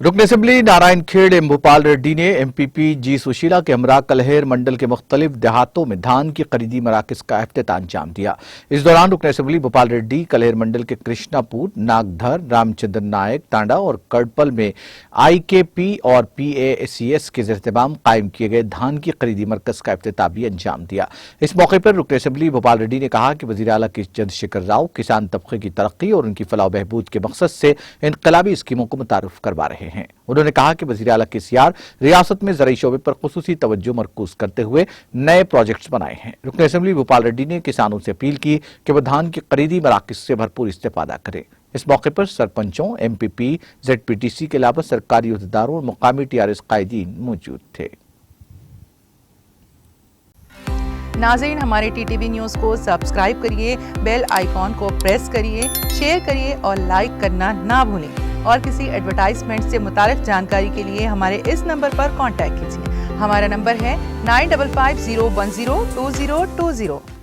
रुकन असम्बली नारायण खेड़ एम भोपाल रेड्डी ने MPP जी सुशीला के हमरा कलहेर मंडल के मुख्तलिफ देहातों में धान की खरीदी मराकज का इफ्तिताह अंजाम दिया। इस दौरान रुकन असम्बली भोपाल रेड्डी कलहेर मंडल के कृष्णापुर, नागधर, रामचंद्र नायक, टांडा और कड़पल में IKP और PACS के ज़रिए कायम किए गए धान की खरीदी मरकज का इफ्तिताह भी अंजाम दिया। इस मौके पर रुकन असम्बली भोपाल रेड्डी ने कहा कि वज़ीर आला चंद्रशेखर राव किसान तबके की तरक्की और उनकी फलाह बहबूद के मकसद से इनकलाबी स्कीमों को मुतारुफ करवा रहे हैं। उन्होंने कहा कि वज़ीर आला KCR रियासत में ज़रई शोबे पर खुसूसी तवज्जो मरकूज करते हुए नए प्रोजेक्ट्स बनाए हैं। रुकन असम्बली भोपाल रेड्डी ने किसानों से अपील की कि वह धान की खरीदी मराकज से भरपूर इस्तेफादा करें। इस मौके पर सरपंचों, MPP, ZPTC के अलावा सरकारी अहदेदारों और मुकामी TRS कायदीन मौजूद थे। नाज़रीन, हमारे TTV न्यूज़ को सब्सक्राइब करिए, बेल आइकॉन को प्रेस करिए, शेयर करिए और लाइक करना ना भूलें। और किसी एडवर्टाइजमेंट से मुताल्लिक़ जानकारी के लिए हमारे इस नंबर पर कांटेक्ट कीजिए। हमारा नंबर है 9550102020।